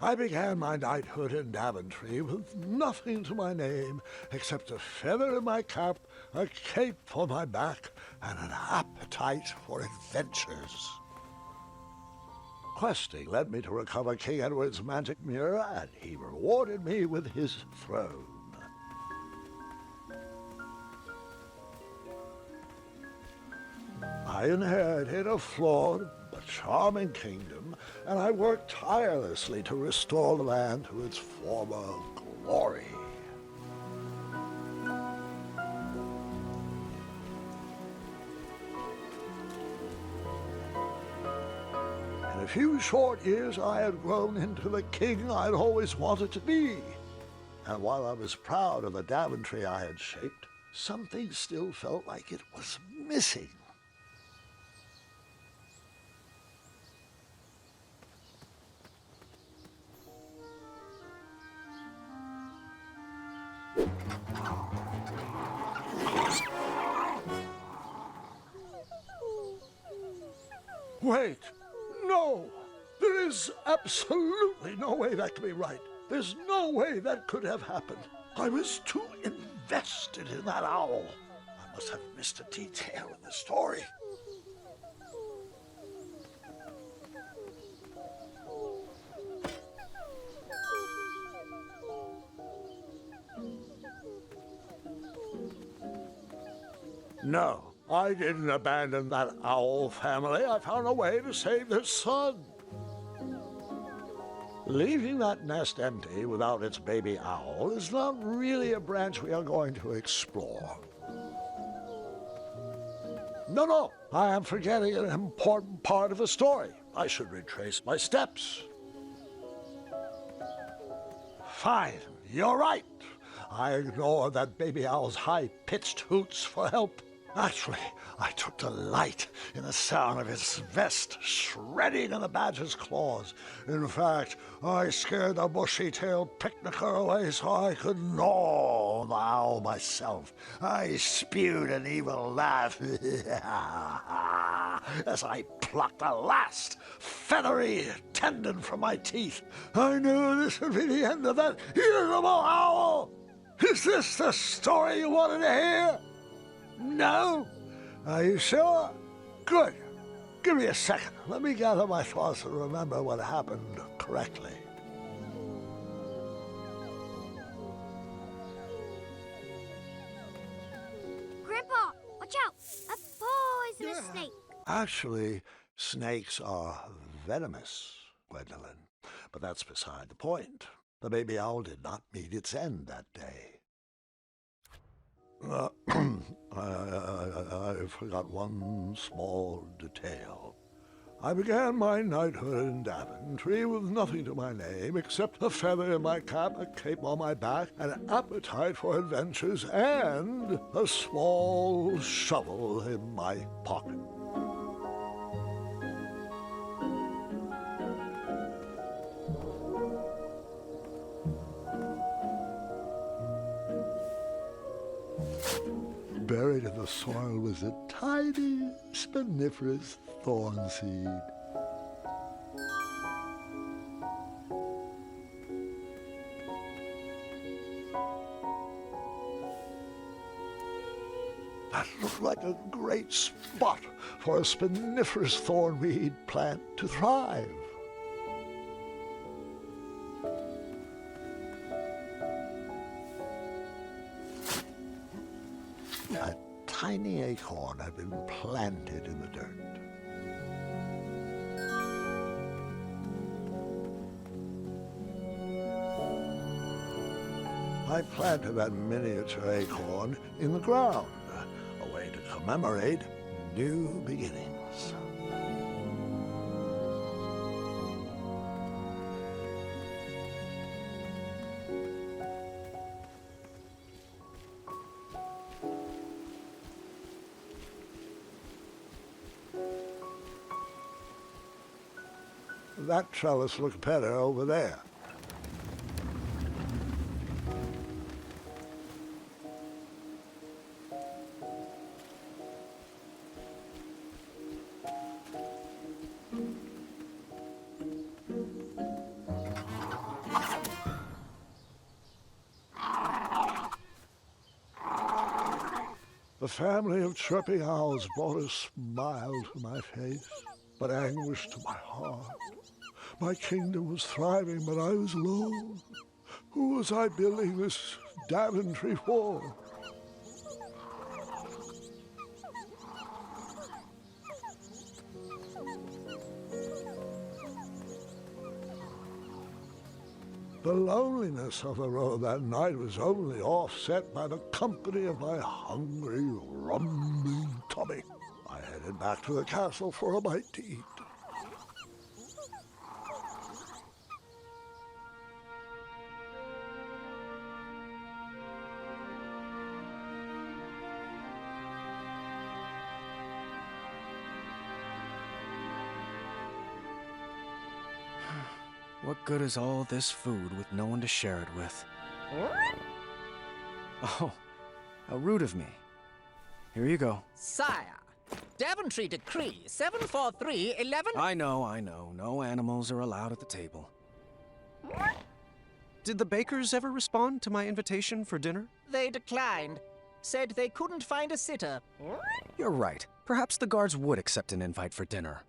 I began my knighthood in Daventry with nothing to my name except a feather in my cap, a cape for my back, and an appetite for adventures. Questing led me to recover King Edward's magic mirror, and he rewarded me with his throne. I inherited a flawed but charming kingdom, and I worked tirelessly to restore the land to its former glory. In a few short years, I had grown into the king I'd always wanted to be. And while I was proud of the Daventry I had shaped, something still felt like it was missing. Wait! No! There is absolutely no way that can be right. There's no way that could have happened. I was too invested in that owl. I must have missed a detail in the story. No, I didn't abandon that owl family. I found a way to save their son. Leaving that nest empty without its baby owl is not really a branch we are going to explore. No, I am forgetting an important part of the story. I should retrace my steps. Fine, you're right. I ignored that baby owl's high-pitched hoots for help. Actually, I took delight in the sound of its vest shredding in the badger's claws. In fact, I scared the bushy-tailed picnicker away so I could gnaw the owl myself. I spewed an evil laugh as I plucked the last feathery tendon from my teeth. I knew this would be the end of that irritable owl. Is this the story you wanted to hear? No? Are you sure? Good. Give me a second. Let me gather my thoughts and remember what happened correctly. Grandpa, watch out! A poisonous snake! Actually, snakes are venomous, Gwendolyn. But that's beside the point. The baby owl did not meet its end that day. I forgot one small detail. I began my knighthood in Daventry with nothing to my name except a feather in my cap, a cape on my back, an appetite for adventures, and a small shovel in my pocket. Buried in the soil was a tiny, spiniferous thorn seed. That looked like a great spot for a spiniferous thornweed plant to thrive. A tiny acorn had been planted in the dirt. I planted that miniature acorn in the ground, a way to commemorate new beginnings. That trellis looked better over there. The family of chirping owls brought a smile to my face, but anguish to my heart. My kingdom was thriving, but I was alone. Who was I building this Daventry for? The loneliness of the road that night was only offset by the company of my hungry, rumbling tummy. I headed back to the castle for a bite to eat. What good is all this food with no one to share it with? Oh, how rude of me. Here you go. Sire, Daventry Decree 74311. I know. No animals are allowed at the table. Did the bakers ever respond to my invitation for dinner? They declined. Said they couldn't find a sitter. You're right. Perhaps the guards would accept an invite for dinner.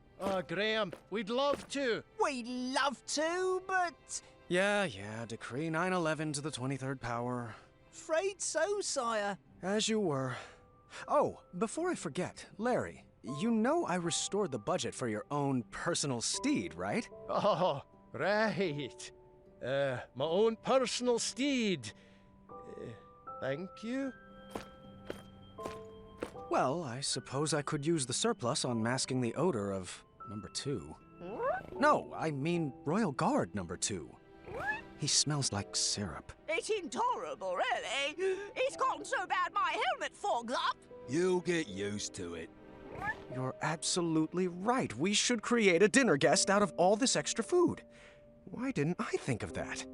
Graham, we'd love to. We'd love to, but... Yeah, Decree 911 to the 23rd power. Afraid so, sire. As you were. Oh, before I forget, Larry, you know I restored the budget for your own personal steed, right? Oh, right. My own personal steed. Thank you. Well, I suppose I could use the surplus on masking the odor of number 2. No, I mean Royal Guard number 2. He smells like syrup. It's intolerable, really. It's gotten so bad my helmet fogs up. You'll get used to it. You're absolutely right. We should create a dinner guest out of all this extra food. Why didn't I think of that?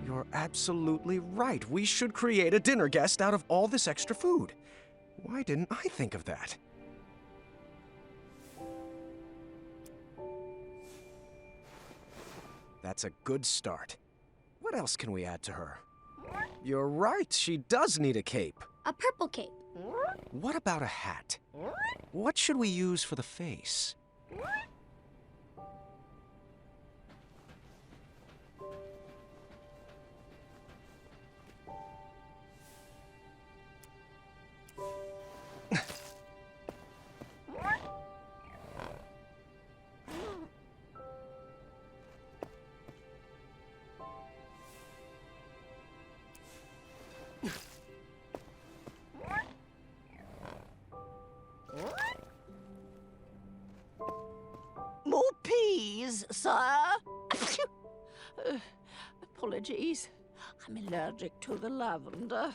You're absolutely right. We should create a dinner guest out of all this extra food. Why didn't I think of that? That's a good start. What else can we add to her? You're right, she does need a cape. A purple cape. What about a hat? What should we use for the face? More peas, sire. Apologies. I'm allergic to the lavender.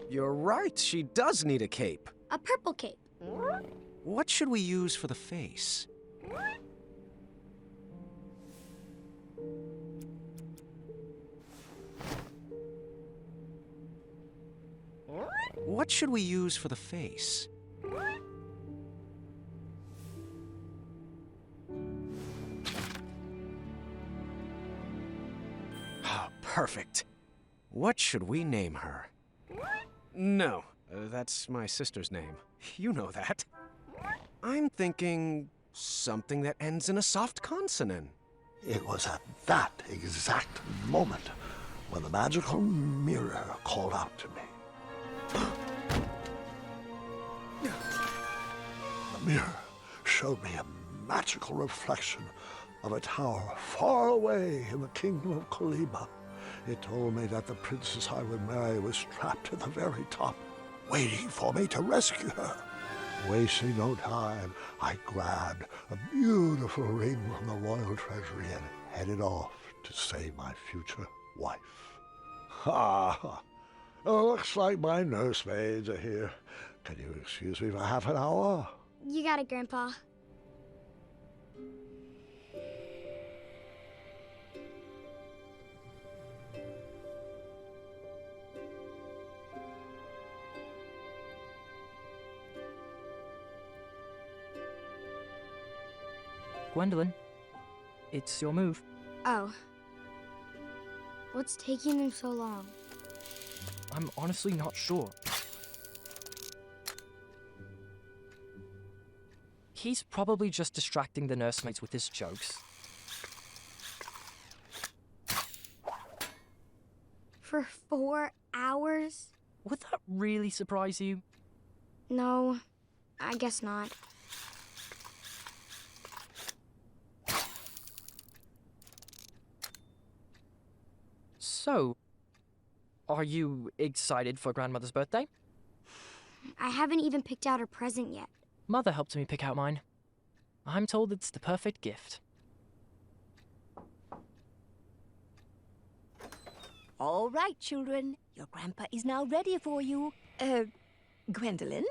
You're right, she does need a cape. A purple cape. What should we use for the face? What should we use for the face? Perfect. What should we name her? No, that's my sister's name. You know that. I'm thinking something that ends in a soft consonant. It was at that exact moment when the magical mirror called out to me. The mirror showed me a magical reflection of a tower far away in the kingdom of Koliba. It told me that the princess I would marry was trapped at the very top, waiting for me to rescue her. Wasting no time, I grabbed a beautiful ring from the royal treasury and headed off to save my future wife. Ha! Looks like my nursemaids are here. Can you excuse me for half an hour? You got it, Grandpa. Gwendolyn, it's your move. Oh. What's taking them so long? I'm honestly not sure. He's probably just distracting the nursemaids with his jokes. For 4 hours? Would that really surprise you? No, I guess not. So, are you excited for Grandmother's birthday? I haven't even picked out a present yet. Mother helped me pick out mine. I'm told it's the perfect gift. All right, children. Your grandpa is now ready for you. Gwendolyn,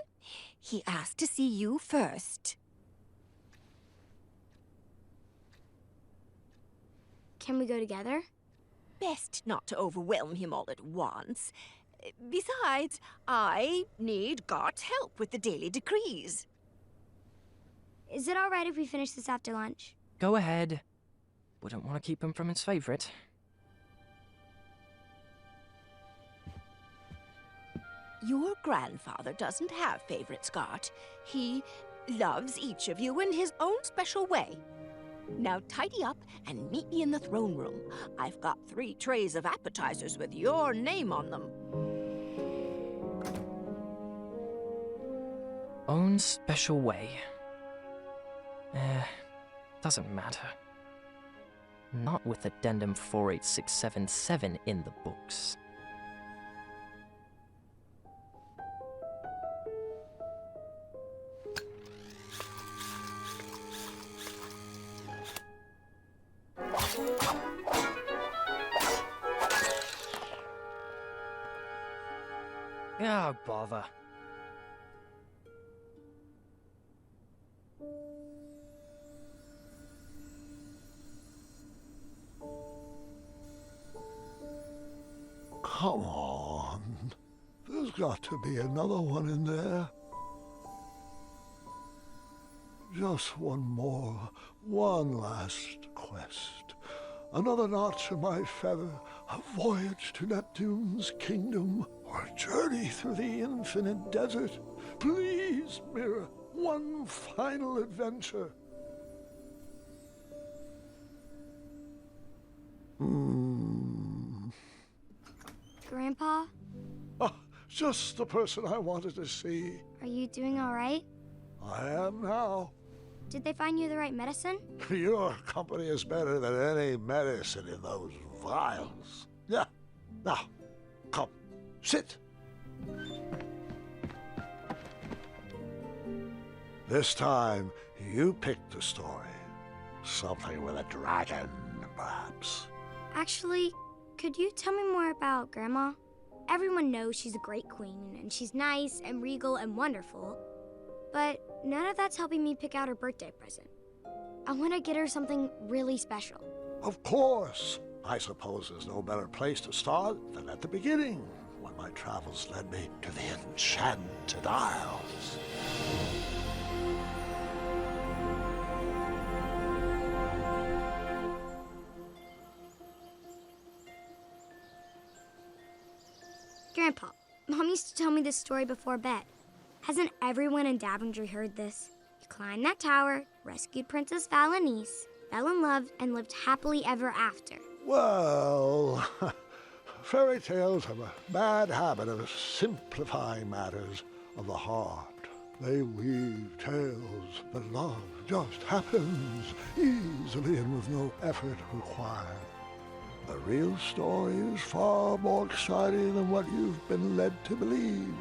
he asked to see you first. Can we go together? Best not to overwhelm him all at once. Besides, I need God's help with the daily decrees. Is it all right if we finish this after lunch? Go ahead. Wouldn't want to keep him from his favorite. Your grandfather doesn't have favorites, Scott. He loves each of you in his own special way. Now tidy up and meet me in the throne room. I've got 3 trays of appetizers with your name on them. Own special way. Doesn't matter. Not with Addendum 48677 in the books. Oh, bother. Come on. There's got to be another one in there. Just one more, one last quest. Another notch in my feather, a voyage to Neptune's kingdom, or a journey through the infinite desert. Please, Mirror, one final adventure. Grandpa, Ah, just the person I wanted to see. are you doing all right? I am now. Did they find you the right medicine? Your company is better than any medicine in those vials. Yeah. Now, come, sit. This time, you picked a story. Something with a dragon, perhaps. Actually, could you tell me more about Grandma? Everyone knows she's a great queen, and she's nice and regal and wonderful. But none of that's helping me pick out her birthday present. I want to get her something really special. Of course. I suppose there's no better place to start than at the beginning, when my travels led me to the Enchanted Isles. Grandpa, Mom used to tell me this story before bed. Hasn't everyone in Daventry heard this? You climbed that tower, rescued Princess Val and Neese, fell in love, and lived happily ever after. Well, fairy tales have a bad habit of simplifying matters of the heart. They weave tales, but love just happens easily and with no effort required. The real story is far more exciting than what you've been led to believe.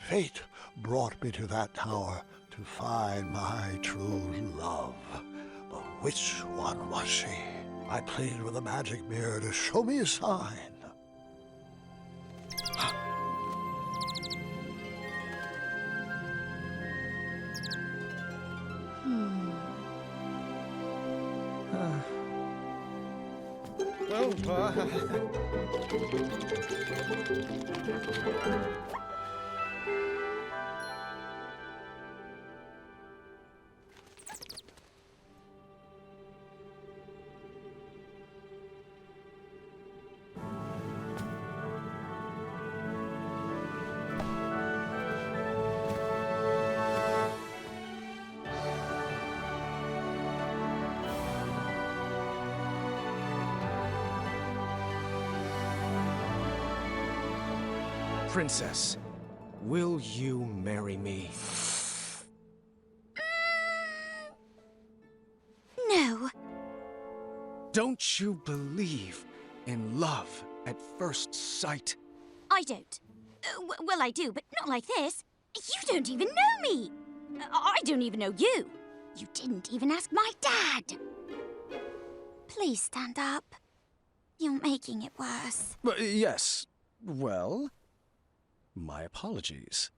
Fate brought me to that tower to find my true love. But which one was she? I pleaded with the magic mirror to show me a sign. Princess, will you marry me? No. Don't you believe in love at first sight? I don't. Well, I do, but not like this. You don't even know me. I don't even know you. You didn't even ask my dad. Please stand up. You're making it worse. Yes. Well, my apologies.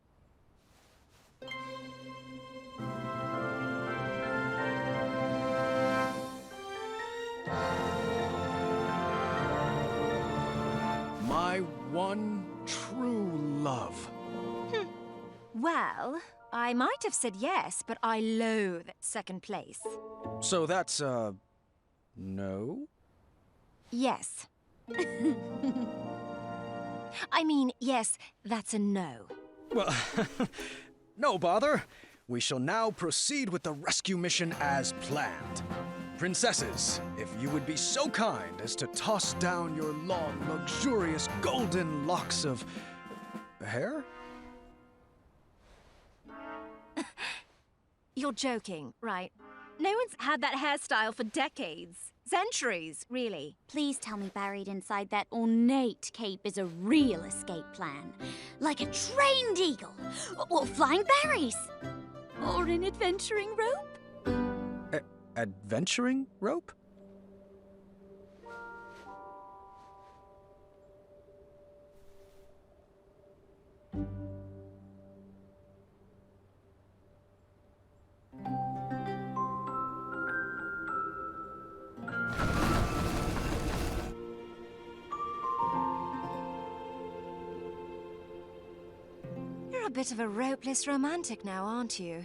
My one true love. Well, I might have said yes, but I loathe second place. So that's, no? Yes. I mean, yes, that's a no. Well, no bother. We shall now proceed with the rescue mission as planned. Princesses, if you would be so kind as to toss down your long, luxurious golden locks of hair? You're joking, right? No one's had that hairstyle for decades. Centuries, really. Please tell me buried inside that ornate cape is a real escape plan. Like a trained eagle, or flying berries, or an adventuring rope. Adventuring rope? You're a bit of a ropeless romantic now, aren't you?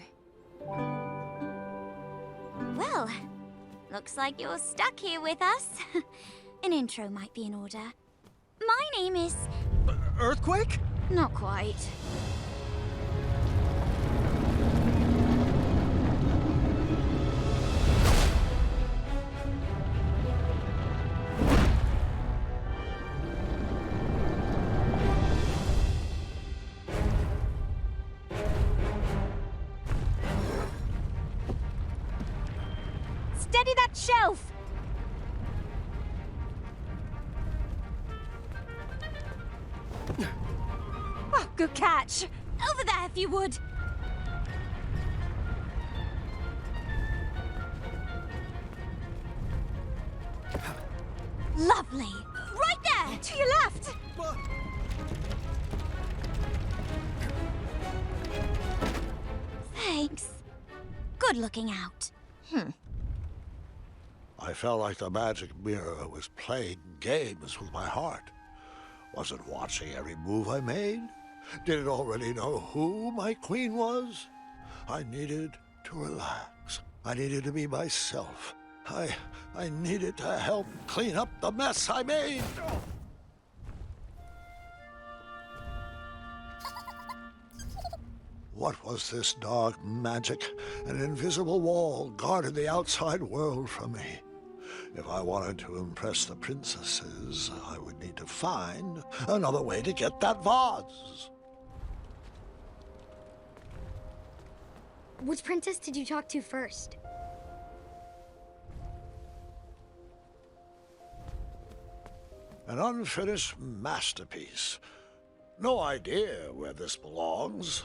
Well, looks like you're stuck here with us. An intro might be in order. My name is... Earthquake? Not quite. Steady that shelf! Oh, good catch. Over there, if you would. Lovely. Right there. To your left. Thanks. Good looking out. I felt like the magic mirror was playing games with my heart. Was it watching every move I made? Did it already know who my queen was? I needed to relax. I needed to be myself. I needed to help clean up the mess I made. What was this dark magic? An invisible wall guarded the outside world from me. If I wanted to impress the princesses, I would need to find another way to get that vase. Which princess did you talk to first? An unfinished masterpiece. No idea where this belongs.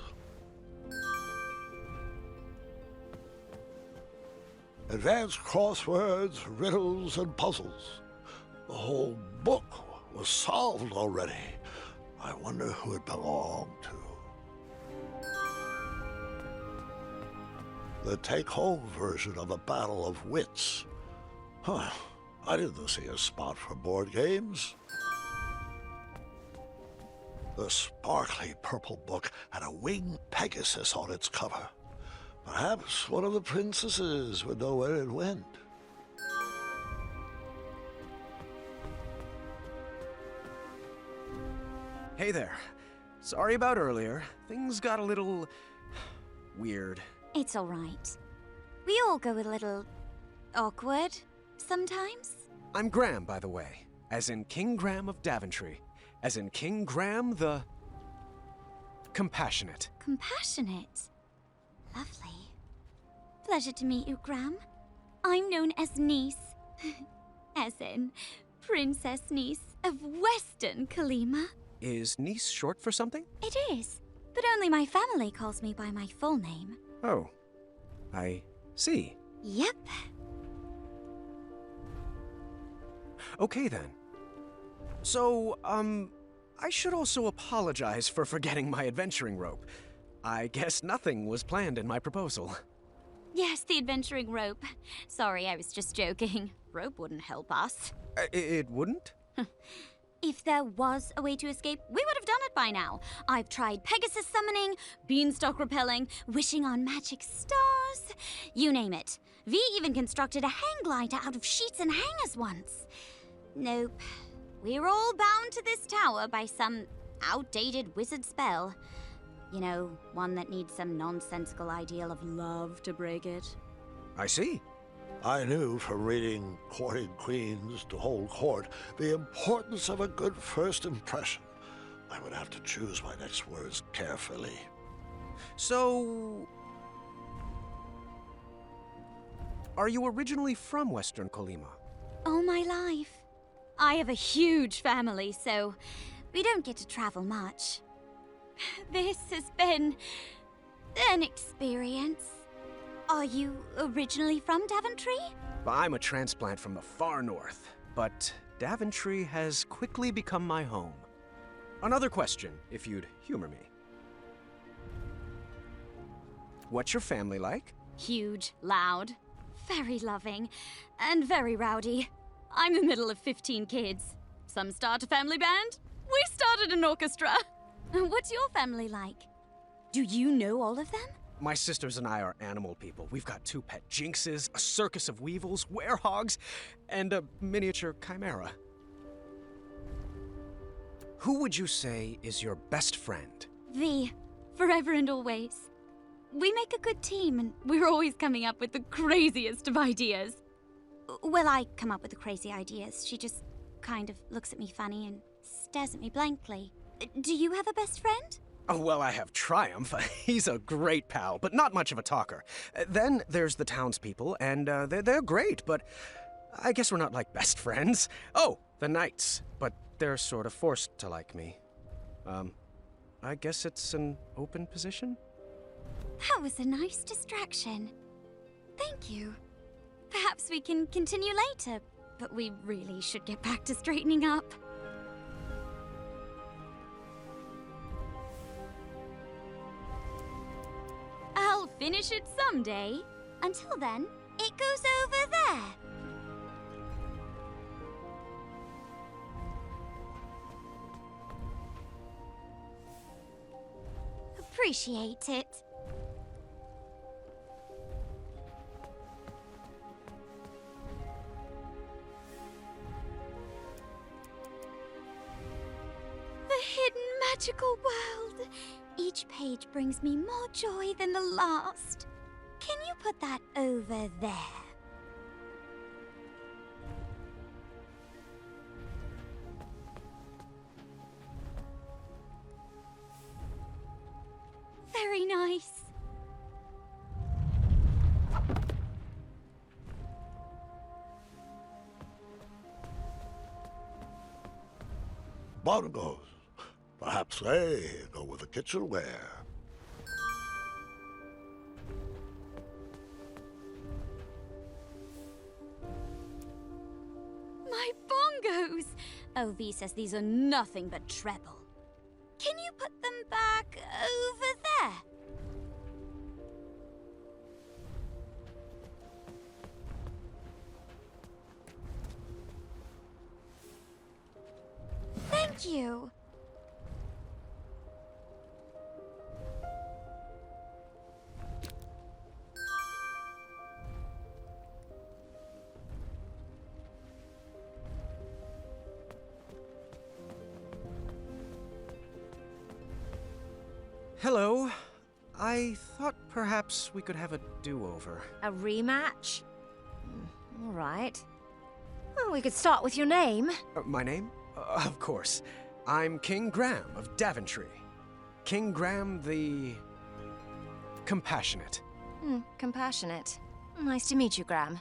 Advanced crosswords, riddles, and puzzles. The whole book was solved already. I wonder who it belonged to. The take-home version of a battle of wits. Huh. I didn't see a spot for board games. The sparkly purple book had a winged Pegasus on its cover. Perhaps one of the princesses would know where it went. Hey there. Sorry about earlier. Things got a little weird. It's all right. We all go a little awkward sometimes. I'm Graham, by the way. As in King Graham of Daventry. As in King Graham the Compassionate. Compassionate? Lovely. Pleasure to meet you, Graham. I'm known as Neese. As in Princess Neese of Western Kalima. Is Neese short for something? It is, but only my family calls me by my full name. Oh, I see. Yep. Okay then. So, I should also apologize for forgetting my adventuring rope. I guess nothing was planned in my proposal. Yes, the adventuring rope. Sorry, I was just joking. Rope wouldn't help us. It wouldn't? If there was a way to escape, we would have done it by now. I've tried Pegasus summoning, beanstalk repelling, wishing on magic stars, you name it. V even constructed a hang glider out of sheets and hangers once. Nope. We're all bound to this tower by some outdated wizard spell. You know, one that needs some nonsensical ideal of love to break it. I see. I knew from reading Courting Queens to Hold Court the importance of a good first impression. I would have to choose my next words carefully. So, are you originally from Western Colima? All my life. I have a huge family, so we don't get to travel much. This has been an experience. Are you originally from Daventry? I'm a transplant from the far north, but Daventry has quickly become my home. Another question, if you'd humor me. What's your family like? Huge, loud, very loving, and very rowdy. I'm the middle of 15 kids. Some start a family band. We started an orchestra. What's your family like? Do you know all of them? My sisters and I are animal people. We've got 2 pet jinxes, a circus of weevils, werehogs, and a miniature chimera. Who would you say is your best friend? V, forever and always. We make a good team, and we're always coming up with the craziest of ideas. Well, I come up with the crazy ideas. She just kind of looks at me funny and stares at me blankly. Do you have a best friend? Oh, well, I have Triumph. He's a great pal, but not much of a talker. Then there's the townspeople, and they're great, but I guess we're not like best friends. Oh, the knights, but they're sort of forced to like me. I guess it's an open position? That was a nice distraction. Thank you. Perhaps we can continue later, but we really should get back to straightening up. I'll finish it someday. Until then, it goes over there. Appreciate it. The hidden magical world. Each page brings me more joy than the last. Can you put that over there? Very nice. Bongos. Perhaps they go with the kitchenware. My bongos! Oh, V says these are nothing but treble. Can you put them back over there? Thank you. Hello. I thought perhaps we could have a do-over. A rematch? All right. Well, we could start with your name. My name? Of course. I'm King Graham of Daventry. King Graham the... Compassionate. Compassionate. Nice to meet you, Graham.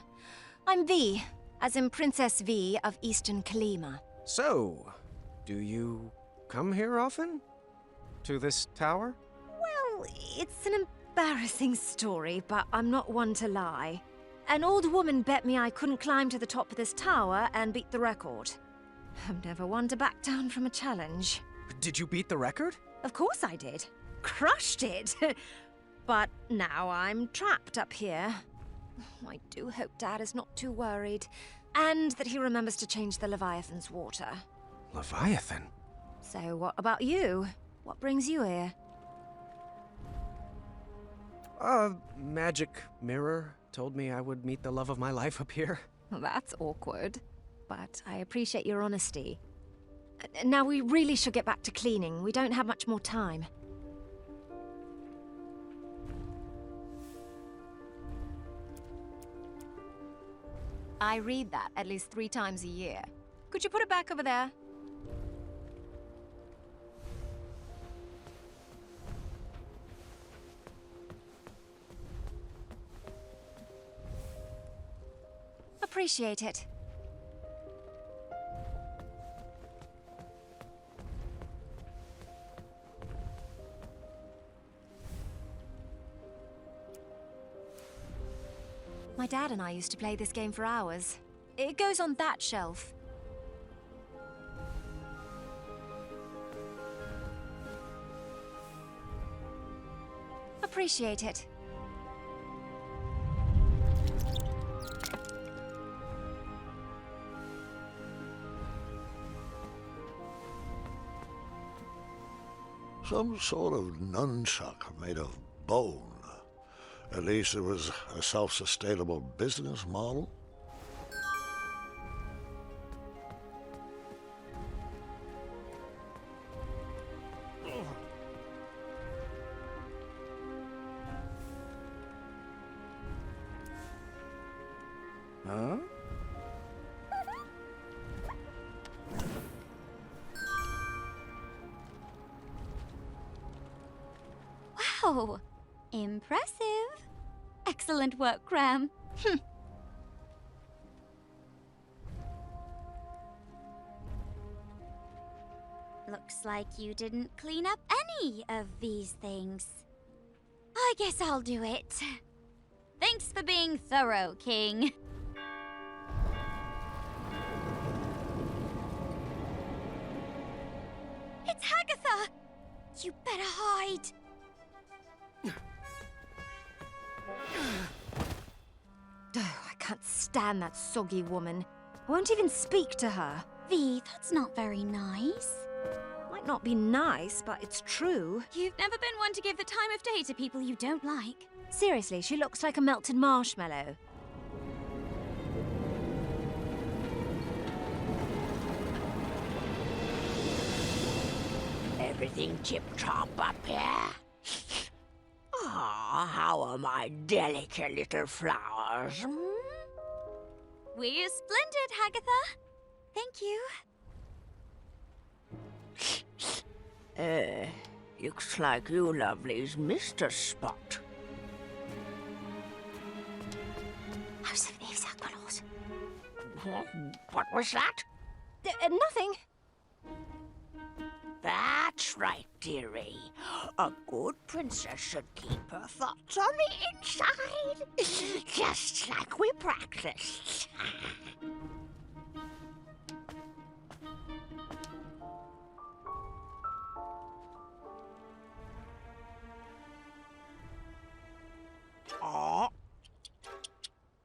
I'm V, as in Princess V of Eastern Kalima. So, do you come here often? To this tower? Well, it's an embarrassing story, but I'm not one to lie. An old woman bet me I couldn't climb to the top of this tower and beat the record. I'm never one to back down from a challenge. Did you beat the record? Of course I did. Crushed it. But now I'm trapped up here. I do hope Dad is not too worried. And that he remembers to change the Leviathan's water. Leviathan? So what about you? What brings you here? A magic mirror told me I would meet the love of my life up here. Well, that's awkward. But I appreciate your honesty. Now we really should get back to cleaning. We don't have much more time. I read that at least 3 times a year. Could you put it back over there? Appreciate it. My dad and I used to play this game for hours. It goes on that shelf. Appreciate it. Some sort of nunchuck made of bone. At least it was a self-sustainable business model. Huh? Wow! Impressive. Excellent work, Graham. Looks like you didn't clean up any of these things. I guess I'll do it. Thanks for being thorough, King. It's Hagatha! You better hide. I can't stand that soggy woman. I won't even speak to her. V, that's not very nice. Might not be nice, but it's true. You've never been one to give the time of day to people you don't like. Seriously, she looks like a melted marshmallow. Everything tip-top up here? Ah, how are my delicate little flowers? We're splendid, Hagatha. Thank you. Looks like you lovelies missed a spot. House of Eve's Aqualord. What was that? Nothing. That's That's right, dearie. A good princess should keep her thoughts on the inside, just like we practiced.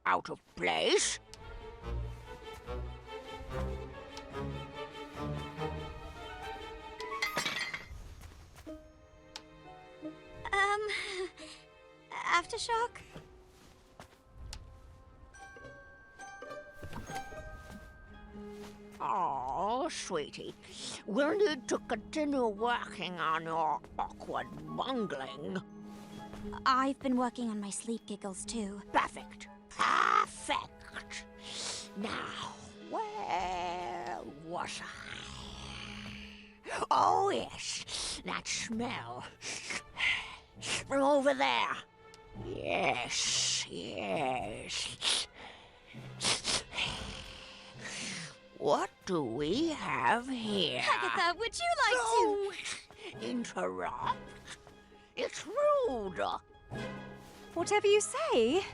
Out of place? Aftershock? Oh, sweetie, we'll need to continue working on your awkward bungling. I've been working on my sleep giggles too. Perfect. Perfect. Now, where was I? Oh, yes, that smell. From over there. Yes, yes. What do we have here? Agatha, would you like to... interrupt? It's rude. Whatever you say, you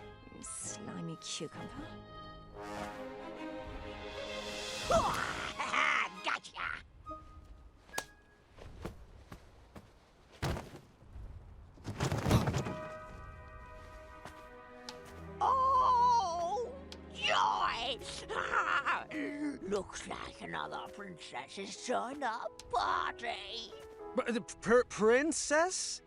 slimy cucumber. Gotcha. Oh, joy! Looks like another princess has joined our party. Princess?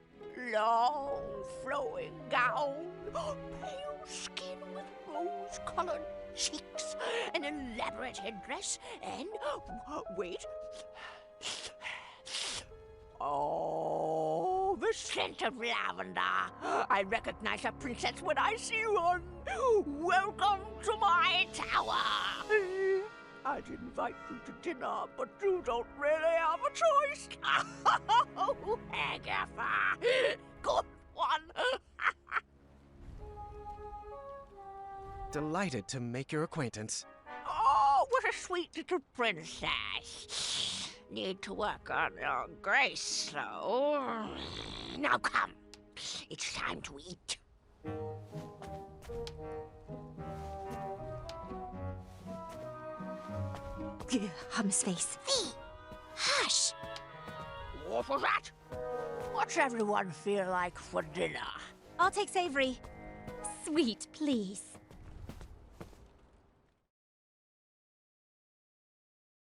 Long, flowing gown, pale skin with rose-colored cheeks, an elaborate headdress, and... wait. Oh, the scent of lavender. I recognize a princess when I see one. Welcome to my tower. I'd invite you to dinner, but you don't really have a choice. Oh, Agatha. Good one. Delighted to make your acquaintance. Oh, what a sweet little princess. Need to work on your grace, though. Now come. It's time to eat. Hum's face. Fee! Hush! What was that? What's everyone feel like for dinner? I'll take savory. Sweet, please.